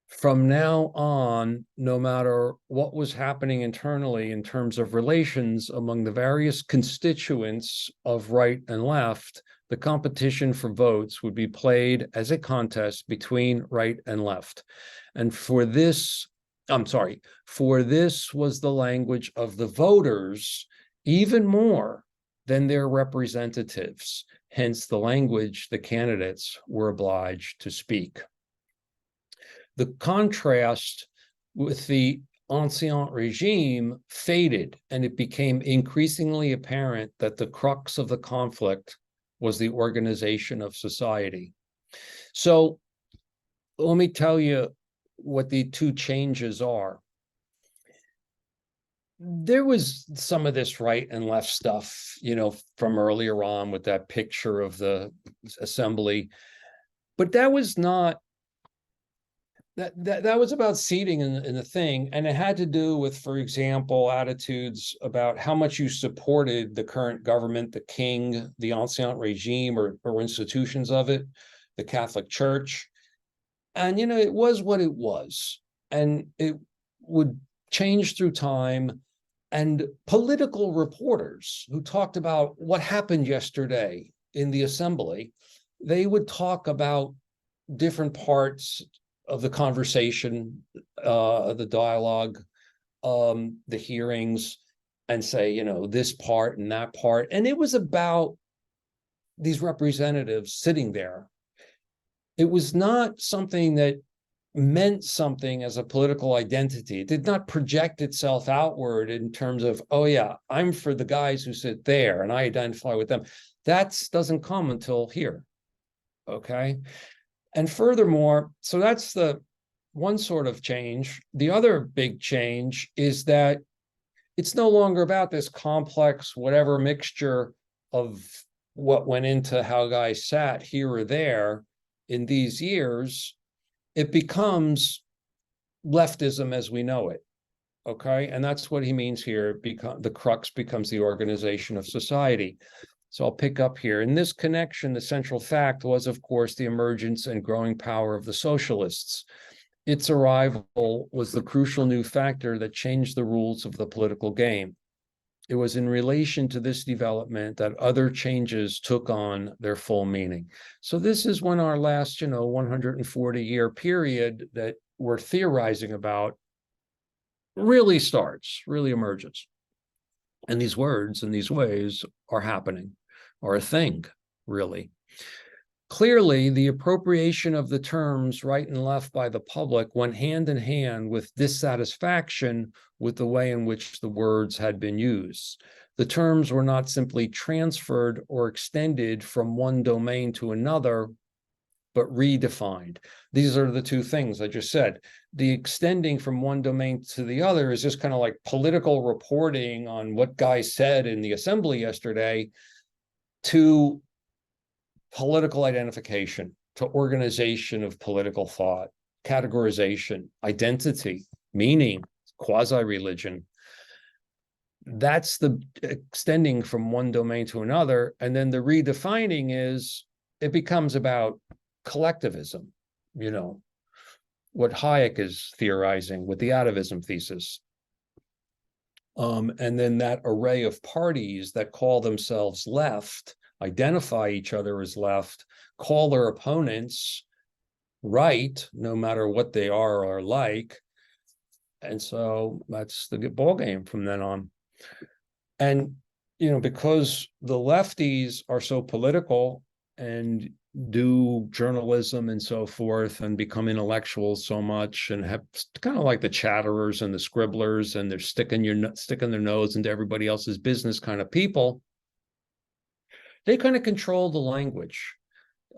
From now on, no matter what was happening internally in terms of relations among the various constituents of right and left, the competition for votes would be played as a contest between right and left. And for this was the language of the voters even more than their representatives, hence the language the candidates were obliged to speak. The contrast with the ancien regime faded, and it became increasingly apparent that the crux of the conflict was the organization of society. So let me tell you what the two changes are. There was some of this right and left stuff, from earlier on with that picture of the assembly, but that was not that was about seating in the thing, and it had to do with, for example, attitudes about how much you supported the current government, the king, the ancien regime, or institutions of it, the Catholic Church. And it was what it was, and it would change through time. And political reporters who talked about what happened yesterday in the assembly, they would talk about different parts of the conversation, the dialogue, the hearings, and say, this part and that part. And it was about these representatives sitting there. It was not something that meant something as a political identity. It did not project itself outward in terms of, oh yeah, I'm for the guys who sit there and I identify with them. That doesn't come until here. Okay. And furthermore, so that's the one sort of change. The other big change is that it's no longer about this complex, whatever mixture of what went into how guys sat here or there in these years. It becomes leftism as we know it. Okay. And that's what he means here. The crux becomes the organization of society. So I'll pick up here. In this connection, the central fact was, of course, the emergence and growing power of the socialists. Its arrival was the crucial new factor that changed the rules of the political game. It was in relation to this development that other changes took on their full meaning. So this is when our last, 140-year period that we're theorizing about really starts, really emerges. And these words and these ways are happening, are a thing, really. Clearly, the appropriation of the terms right and left by the public went hand in hand with dissatisfaction with the way in which the words had been used. The terms were not simply transferred or extended from one domain to another, but redefined. These are the two things I just said. The extending from one domain to the other is just kind of like political reporting on what guys said in the assembly yesterday, to political identification, to organization of political thought, categorization, identity, meaning, quasi-religion. That's the extending from one domain to another. And then the redefining is, it becomes about collectivism, what Hayek is theorizing with the atavism thesis. And then that array of parties that call themselves left, identify each other as left, call their opponents right, no matter what they are or like. And so that's the ball game from then on. And, because the lefties are so political and do journalism and so forth and become intellectuals so much and have kind of like the chatterers and the scribblers, and they're sticking their nose into everybody else's business kind of people, they kind of control the language.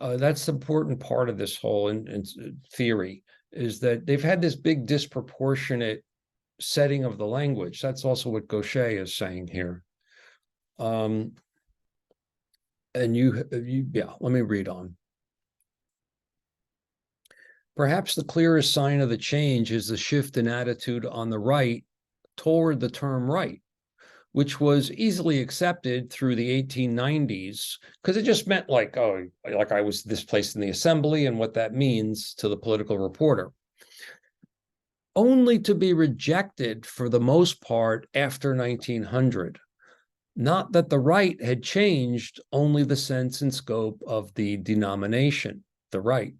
That's the important part of this whole in theory, is that they've had this big disproportionate setting of the language. That's also what Gaucher is saying here. And let me read on. Perhaps the clearest sign of the change is the shift in attitude on the right toward the term right, which was easily accepted through the 1890s, because it just meant like I was displaced in the assembly and what that means to the political reporter, only to be rejected for the most part after 1900. Not that the right had changed, only the sense and scope of the denomination, the right.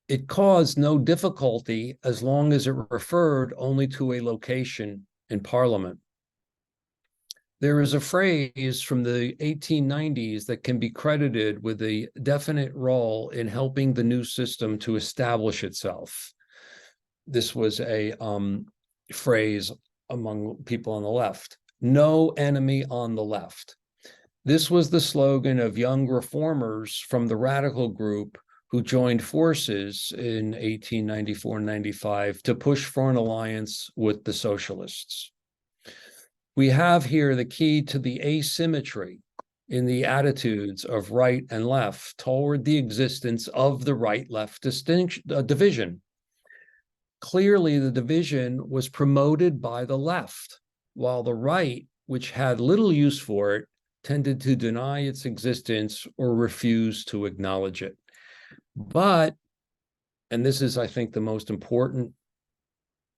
It caused no difficulty as long as it referred only to a location in Parliament. There is a phrase from the 1890s that can be credited with a definite role in helping the new system to establish itself. This was a phrase among people on the left: no enemy on the left. This was the slogan of young reformers from the radical group who joined forces in 1894 and 95 to push for an alliance with the socialists. We have here the key to the asymmetry in the attitudes of right and left toward the existence of the right-left division. Clearly, the division was promoted by the left, while the right, which had little use for it, tended to deny its existence or refuse to acknowledge it. But, and this is, I think, the most important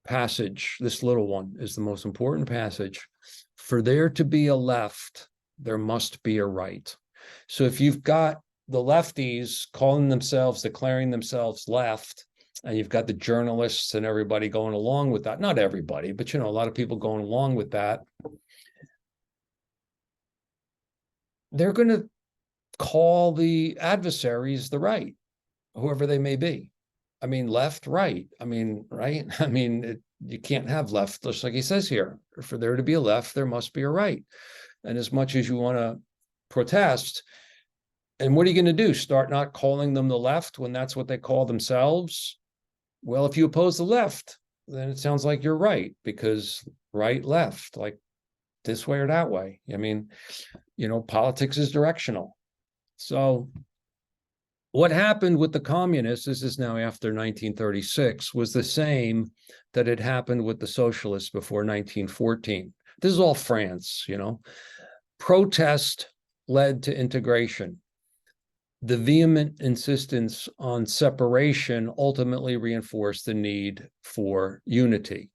passage, this little one is the most important passage, for there to be a left, there must be a right. So if you've got the lefties declaring themselves left, and you've got the journalists and everybody going along with that, not everybody, but a lot of people going along with that, they're going to call the adversaries the right, whoever they may be. I mean, left, right. I mean, right. I mean, you can't have left, just like he says here. For there to be a left, there must be a right. And as much as you want to protest, and what are you going to do? Start not calling them the left when that's what they call themselves? Well, if you oppose the left, then it sounds like you're right, because right, left, like this way or that way. I mean, politics is directional. So what happened with the communists, this is now after 1936, was the same that had happened with the socialists before 1914. This is all France, Protest led to integration. The vehement insistence on separation ultimately reinforced the need for unity.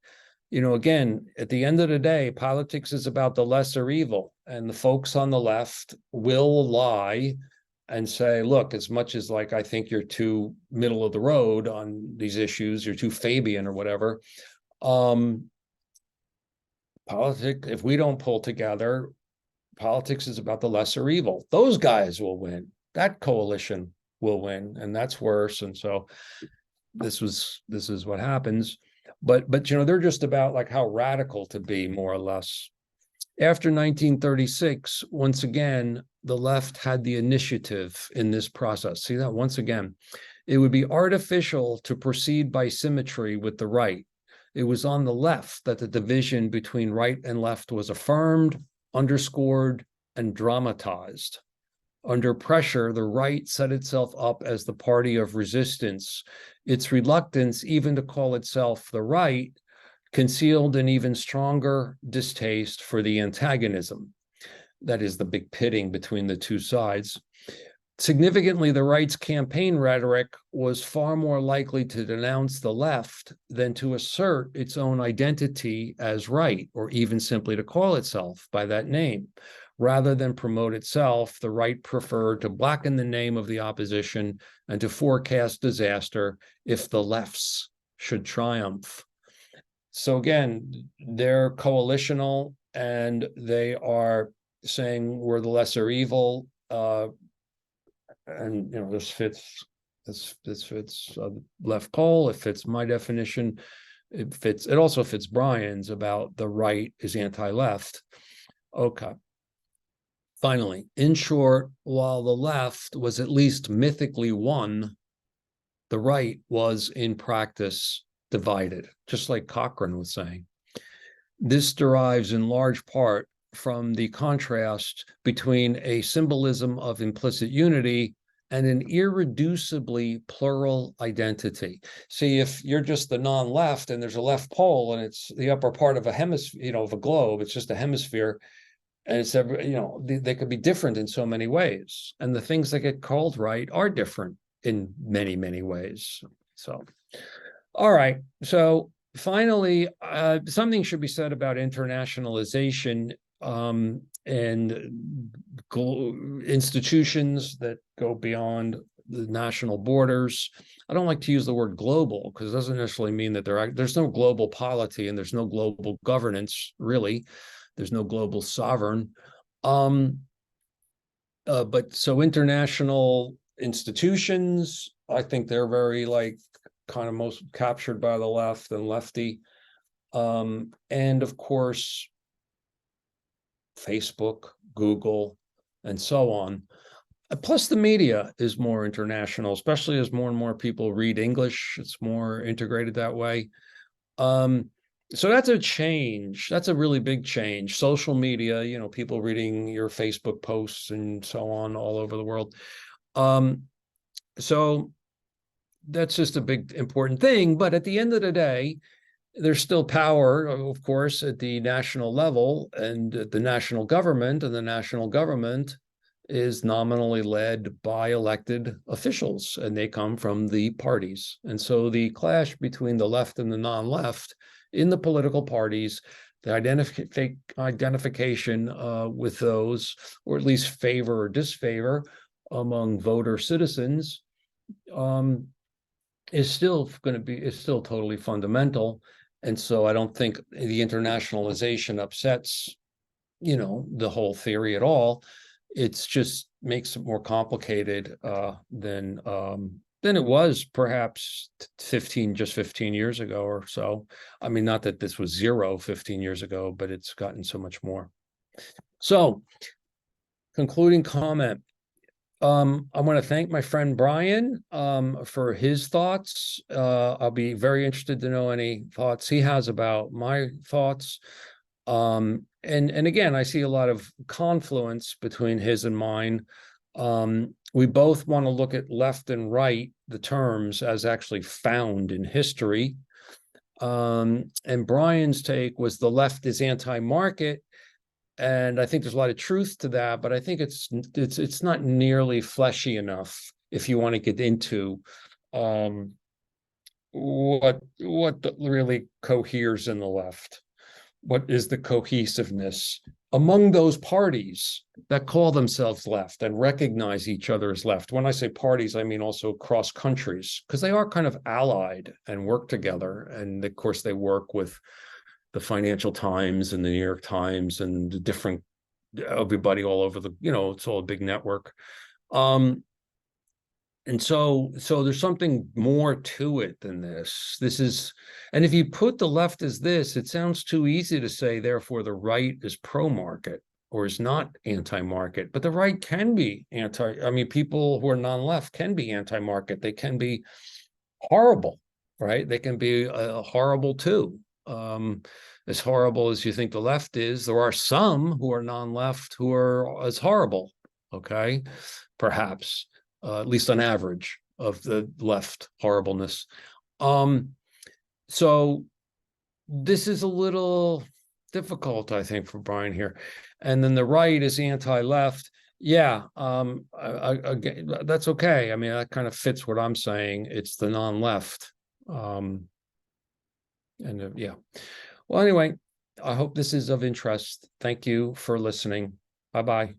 again, at the end of the day, politics is about the lesser evil, and the folks on the left will lie and say, look, as much as like I think you're too middle of the road on these issues, you're too Fabian or whatever. If we don't pull together, politics is about the lesser evil. Those guys will win. That coalition will win, and that's worse. And so this is what happens. But they're just about like how radical to be, more or less. After 1936, once again, the left had the initiative in this process. See that once again, it would be artificial to proceed by symmetry with the right. It was on the left that the division between right and left was affirmed, underscored, and dramatized. Under pressure, the right set itself up as the party of resistance. Its reluctance even to call itself the right concealed an even stronger distaste for the antagonism. That is the big pitting between the two sides. Significantly, the right's campaign rhetoric was far more likely to denounce the left than to assert its own identity as right, or even simply to call itself by that name. Rather than promote itself, the right preferred to blacken the name of the opposition and to forecast disaster if the lefts should triumph. So again, they're coalitional, and they are saying we're the lesser evil. And this fits left pole. It fits my definition. It also fits Brian's about the right is anti-left. Okay. Finally, in short, while the left was at least mythically one, the right was in practice divided, just like Cochrane was saying. This derives in large part from the contrast between a symbolism of implicit unity and an irreducibly plural identity. See, if you're just the non-left and there's a left pole and it's the upper part of a hemisphere, of a globe, it's just a hemisphere, and it's they could be different in so many ways. And the things that get called right are different in many, many ways. So, all right. So finally, something should be said about internationalization and institutions that go beyond the national borders. I don't like to use the word global because it doesn't necessarily mean that there's no global polity and there's no global governance, really. There's no global sovereign. But so international institutions, I think they're very kind of most captured by the left and lefty. And of course, Facebook, Google, and so on. Plus, the media is more international, especially as more and more people read English. It's more integrated that way. So that's a change. That's a really big change. Social media, people reading your Facebook posts and so on all over the world. So that's just a big, important thing. But at the end of the day, there's still power, of course, at the national level and at the national government, and the national government is nominally led by elected officials, and they come from the parties. And so the clash between the left and the non-left in the political parties, the identification with those, or at least favor or disfavor among voter citizens, is still totally fundamental. And so I don't think the internationalization upsets, the whole theory at all. It's just makes it more complicated than it was perhaps 15 years ago or so. I mean, not that this was zero 15 years ago, but it's gotten so much more. So, concluding comment. I want to thank my friend Brian for his thoughts. I'll be very interested to know any thoughts he has about my thoughts. And again, I see a lot of confluence between his and mine. We both want to look at left and right, the terms, as actually found in history. And Brian's take was the left is anti-market. And I think there's a lot of truth to that, but I think it's not nearly fleshy enough if you want to get into really coheres in the left? What is the cohesiveness among those parties that call themselves left and recognize each other as left? When I say parties, I mean also across countries, because they are kind of allied and work together. And of course, they work with the Financial Times and the New York Times and the different everybody all over the, it's all a big network. And so there's something more to it than this. And if you put the left as this, it sounds too easy to say, therefore, the right is pro-market or is not anti-market. But the right can be people who are non-left can be anti-market. They can be horrible, right? They can be horrible too. As horrible as you think the left is, there are some who are non-left who are as horrible, okay? Perhaps at least on average of the left horribleness. So this is a little difficult, I think, for Brian here. And then the right is anti-left. Yeah, that's okay. I mean, that kind of fits what I'm saying. It's the non-left. Yeah. Well, anyway, I hope this is of interest. Thank you for listening. Bye-bye.